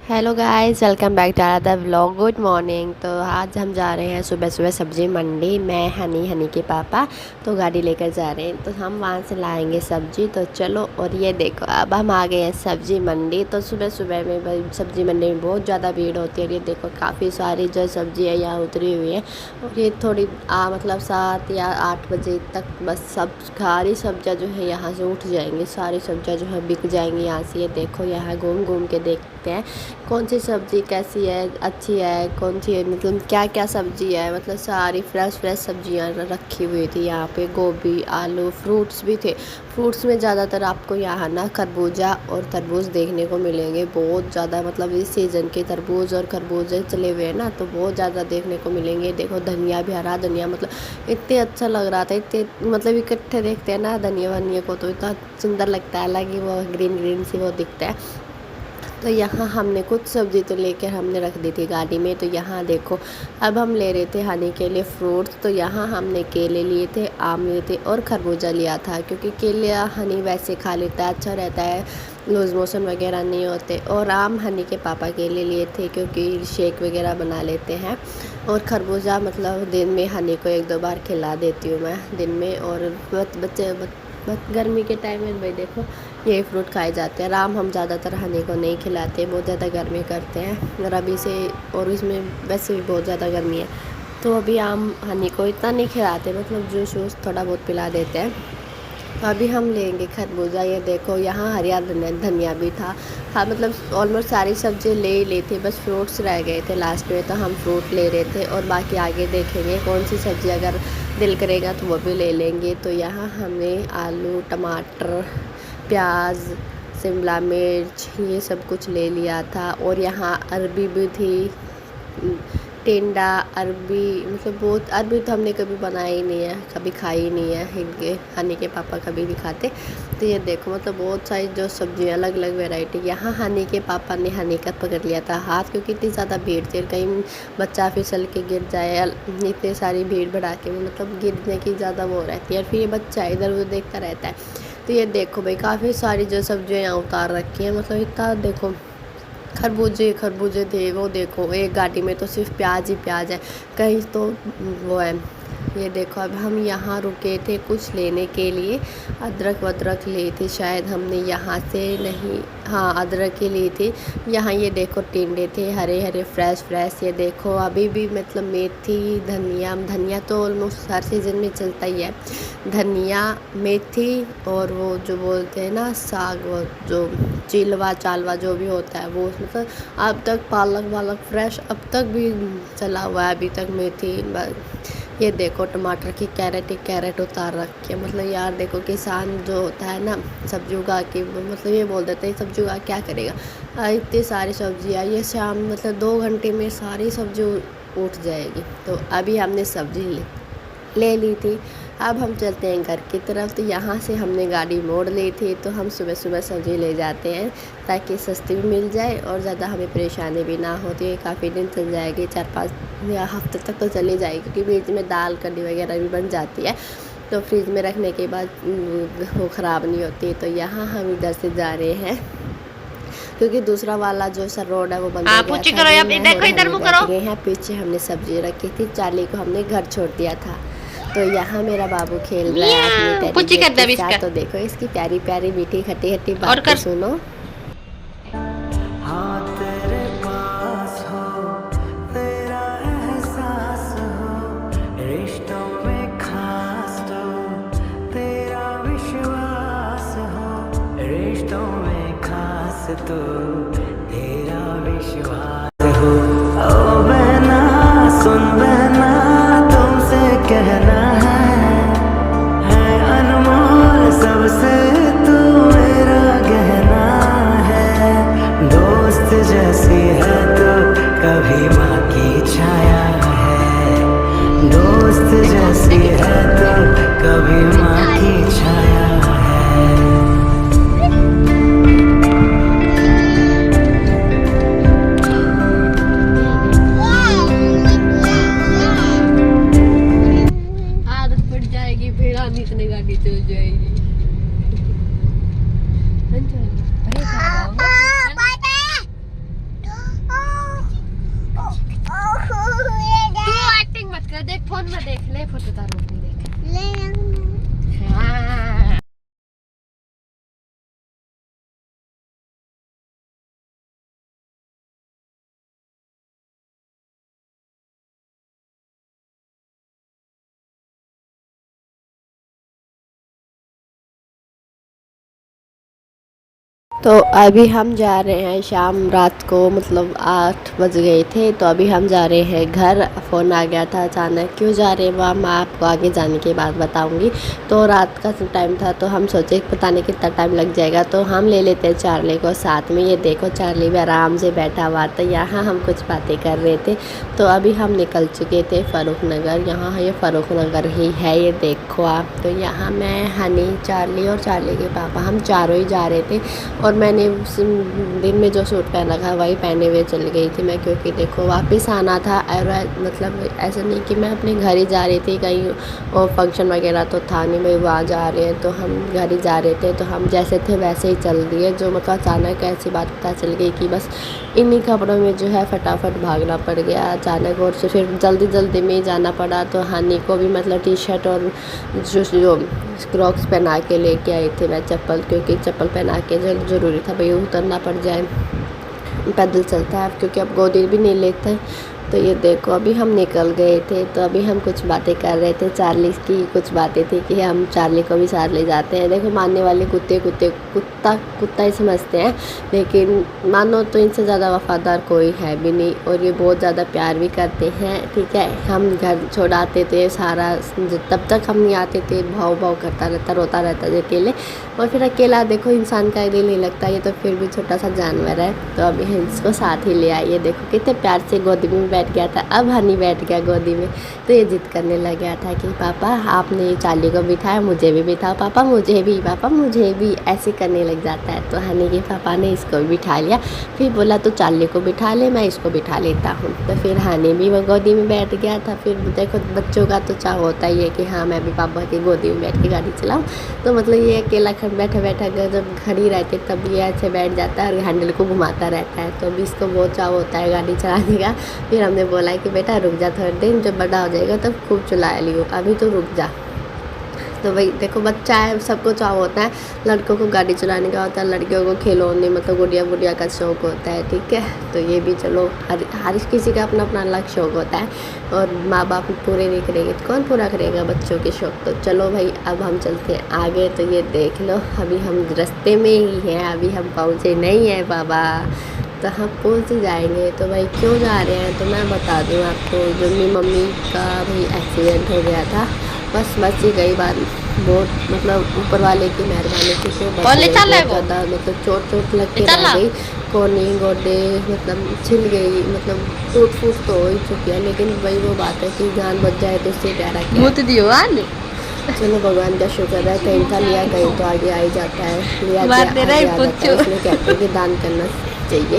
Hello guys, welcome back to another vlog. Good morning. तो आज हम जा रहे हैं सुबह सुबह सब्जी मंडी। मैं हनी के पापा तो गाड़ी लेकर जा रहे हैं, तो हम वहाँ से लाएंगे सब्जी। तो चलो, और ये देखो अब हम आ गए हैं सब्जी मंडी। तो सुबह सुबह में भाई सब्जी मंडी में बहुत ज़्यादा भीड़ होती है। और ये देखो काफ़ी सारी जो सब्जी है यहाँ उतरी हुई है। और ये थोड़ी मतलब 7 या 8 बजे तक बस सब सारी सब्जियाँ जो है यहाँ से उठ जाएंगी। सारी सब्जियाँ जो है बिक जाएंगी यहाँ से। ये देखो यहाँ घूम घूम के देखते हैं कौन सी सब्ज़ी कैसी है, अच्छी है, कौन सी है, मतलब क्या क्या सब्ज़ी है। मतलब सारी फ्रेश सब्जियां रखी हुई थी यहाँ पे। गोभी, आलू, फ्रूट्स भी थे। फ्रूट्स में ज़्यादातर आपको यहाँ ना खरबूजा और तरबूज देखने को मिलेंगे बहुत ज़्यादा। मतलब इस सीज़न के तरबूज और खरबूजे चले हुए हैं ना, तो बहुत ज़्यादा देखने को मिलेंगे। देखो धनिया भी, हरा धनिया, मतलब इतने अच्छा लग रहा था। इतने मतलब इकट्ठे देखते हैं ना धनिया वनिया को, तो इतना सुंदर लगता है। अलग ही वो ग्रीन ग्रीन सी वो दिखता है। तो यहाँ हमने कुछ सब्ज़ी तो लेकर हमने रख दी थी गाड़ी में। तो यहाँ देखो अब हम ले रहे थे हनी के लिए फ्रूट्स। तो यहाँ हमने केले लिए थे, आम लिए थे और खरबूजा लिया था, क्योंकि केले हनी वैसे खा लेता है, अच्छा रहता है, लूज़ मोशन वगैरह नहीं होते। और आम हनी के पापा के लिए थे, क्योंकि शेक वगैरह बना लेते हैं। और खरबूजा मतलब दिन में हनी को 1-2 बार खिला देती हूँ मैं दिन में। और बच्चे गर्मी के टाइम में भाई देखो यही फ्रूट खाए जाते हैं। आम हम ज़्यादातर हनी को नहीं खिलाते, बहुत ज़्यादा गर्मी करते हैं। और अभी से, और इसमें वैसे भी बहुत ज़्यादा गर्मी है, तो अभी आम हनी को इतना नहीं खिलाते, मतलब जूस वूस थोड़ा बहुत पिला देते हैं। तो अभी हम लेंगे खरबूजा। ये देखो यहाँ हरिया धनिया भी था। हाँ, मतलब ऑलमोस्ट सारी सब्ज़ी ले ही ली थी, बस फ्रूट्स रह गए थे लास्ट में, तो हम फ्रूट ले रहे थे। और बाकी आगे देखेंगे कौन सी सब्ज़ी अगर दिल करेगा तो वो भी ले लेंगे। तो यहाँ हमने आलू, टमाटर, प्याज, शिमला मिर्च ये सब कुछ ले लिया था। और यहाँ अरबी भी थी, टिंडा, अरबी, मतलब बहुत। अरबी तो हमने कभी बनाई ही नहीं है, कभी खाई ही नहीं है, इनके हनी के पापा कभी नहीं खाते। तो ये देखो मतलब बहुत सारी जो सब्जियां, अलग अलग वैरायटी। यहाँ हनी के पापा ने हनी का पकड़ लिया था हाथ, क्योंकि इतनी ज़्यादा भीड़ थी, कहीं बच्चा फिसल के गिर जाए। इतनी सारी भीड़ भड़ाके में मतलब गिरने की ज़्यादा वो रहती है। और फिर ये बच्चा इधर उधर देखता रहता है। तो ये देखो भाई काफ़ी सारी जो सब्जियाँ यहाँ उतार रखी हैं, मतलब इतना देखो खरबूजे थे। वो देखो एक गाड़ी में तो सिर्फ प्याज ही प्याज है, कहीं तो वो है। ये देखो अब हम यहाँ रुके थे कुछ लेने के लिए। अदरक वदरक ली थी शायद हमने यहाँ से, नहीं, हाँ अदरक ही ली थी। यहाँ ये देखो टिंडे थे हरे हरे फ्रेश। ये देखो अभी भी मतलब मेथी, धनिया तो ऑलमोस्ट हर सीज़न में चलता ही है। धनिया, मेथी, और वो जो बोलते हैं ना साग, वो जो चिलवा चालवा जो भी होता है वो, मतलब अब तक पालक वालक फ्रेश अब तक भी चला हुआ है अभी तक। मेथी, ये देखो टमाटर की कैरेट उतार रखी है। मतलब यार देखो किसान जो होता है ना सब्जी उगा के, मतलब ये बोल देते हैं सब्जी उगा क्या करेगा। इतनी सारी सब्जियाँ ये शाम मतलब 2 घंटे में सारी सब्जी उठ जाएगी। तो अभी हमने सब्जी ले ली थी। अब हम चलते हैं घर की तरफ। तो यहाँ से हमने गाड़ी मोड़ ली थी। तो हम सुबह सुबह सब्ज़ी ले जाते हैं ताकि सस्ती भी मिल जाए और ज़्यादा हमें परेशानी भी ना होती है। काफ़ी दिन चल जाएगी, 4-5 हफ्ते तक तो चली जाएगी, क्योंकि बीच में दाल कढ़ी वगैरह भी बन जाती है, तो फ्रिज में रखने के बाद वो ख़राब नहीं होती। तो यहाँ हम इधर से जा रहे हैं, क्योंकि दूसरा वाला जो सर रोड है वो बंद हो गया था। पीछे हमने सब्जी रखी थी, चार्ली को हमने घर छोड़ दिया था। तो यहाँ मेरा बाबू खेल रहा है अपनी टेडी बेयर के साथ। तो देखो इसकी प्यारी प्यारी मीठी खट्टी बातें सुनो। तो तेरा विश्वास हो, ओ बहना सुन बहना, तुमसे कहना है अनमोल सबसे तू मेरा गहना है। दोस्त जैसी है तो कभी माँ की छाया है, दोस्त जैसी है तो कभी माँ की छाया है। तो अभी हम जा रहे हैं शाम रात को मतलब 8 बज गए थे, तो अभी हम जा रहे हैं घर। फ़ोन आ गया था अचानक, क्यों जा रहे हैं वहाँ मैं आपको आगे जाने के बाद बताऊंगी। तो रात का टाइम था तो हम सोचे पता नहीं कितना टाइम लग जाएगा, तो हम ले लेते हैं चार्ली को साथ में। ये देखो चार्ली भी आराम से बैठा हुआ था, यहाँ हम कुछ बातें कर रहे थे। तो अभी हम निकल चुके थे फ़ारुख नगर, यहाँ ये फ़ारुख नगर ही है, ये देखो आप। तो यहाँ मैं, हनी, चार्ली और चार्ली के पापा, हम चारों ही जा रहे थे। और मैंने उस दिन में जो सूट पहना था वही पहने हुए चली गई थी मैं, क्योंकि देखो वापस आना था। और मतलब ऐसा नहीं कि मैं अपने घर ही जा रही थी, कहीं और फंक्शन वगैरह तो था नहीं, भाई वहाँ जा रहे हैं तो हम घर ही जा रहे थे। तो हम जैसे थे वैसे ही चल दिए, जो मतलब अचानक ऐसी बात पता चल गई कि बस इन्हीं कपड़ों में जो है फटाफट भागना पड़ गया अचानक, और फिर जल्दी जल्दी में ही जाना पड़ा। तो हनी को भी मतलब टी शर्ट और जो क्रॉक्स पहना के लेके आई थी मैं चप्पल, क्योंकि चप्पल पहना के ज़रूरी था भाई, उतरना पड़ जाए, पैदल चलता है क्योंकि अब गोदी भी नहीं लेते। तो ये देखो अभी हम निकल गए थे, तो अभी हम कुछ बातें कर रहे थे। चार्ली की कुछ बातें थी कि हम चार्ली को भी साथ ले जाते हैं। देखो मानने वाले कुत्ता ही समझते हैं, लेकिन मानो तो इनसे ज़्यादा वफादार कोई है भी नहीं, और ये बहुत ज़्यादा प्यार भी करते हैं। ठीक है, हम घर छोड़ाते थे सारा, तब तक हम नहीं आते थे भाव भाव करता रहता, रोता रहता है अकेले। और फिर अकेला देखो इंसान का दिल नहीं लगता, ये तो फिर भी छोटा सा जानवर है। तो अभी हम इसको साथ ही ले आइए, देखो कितने प्यार से गोदी में बैठ गया था। अब हनी बैठ गया गोदी में, तो ये जिद करने लग गया था कि पापा आपने चार्ली को बिठाया, मुझे भी बिठाओ पापा, मुझे भी पापा, मुझे भी, ऐसे करने लग जाता है। तो हनी के पापा ने इसको भी बिठा लिया, फिर बोला तो चार्ली को बिठा ले, मैं इसको बिठा लेता हूँ। तो फिर हनी भी वो गोदी में बैठ गया था। फिर देखो बच्चों का तो चाह होता ही है कि हाँ मैं भी पापा की गोदी में बैठ के गाड़ी चलाऊँ। तो मतलब ये अकेला बैठा बैठा जब खड़ी रहती तब ये ऐसे बैठ जाता है और हैंडल को घुमाता रहता है। तो अभी इसको बहुत चाव होता है गाड़ी चलाने का। फिर हमने बोला कि बेटा रुक जा थोड़े दिन, जब बड़ा हो जाएगा तब खूब चला लियो, अभी तो रुक जा। तो भाई देखो बच्चा है, सबको चाव होता है, लड़कों को गाड़ी चलाने का होता है, लड़कियों को खिलौने मतलब गुड़िया का शौक़ होता है। ठीक है, तो ये भी चलो हर किसी का अपना अपना अलग शौक़ होता है, और माँ बाप पूरे नहीं करेंगे तो कौन पूरा करेगा बच्चों के शौक़। तो चलो भाई अब हम चलते हैं आगे। तो ये देख लो अभी हम रास्ते में ही हैं, अभी हम पहुँचे नहीं हैं बाबा, तो हम पहुँच जाएंगे। तो भाई क्यों जा रहे हैं तो मैं बता दूँ आपको, जो मेरी मम्मी का भी एक्सीडेंट हो गया था, बस बच ही गई बात, बहुत मतलब ऊपर वाले की मेहरबानी थी। तो बहुत ज़्यादा मतलब चोट लग के रह गई, कोनी गोडे मतलब छिल गई, मतलब टूट फूट तो हो ही चुकी है, लेकिन वही वो बात है कि जान बच जाए तो उससे प्यारा क्या। चलो भगवान का शुक्र है, कहीं था लिया कहीं तो आगे आ ही जाता है, लिया आगे आ जाता है, इसलिए कहते हैं कि दान करना चाहिए।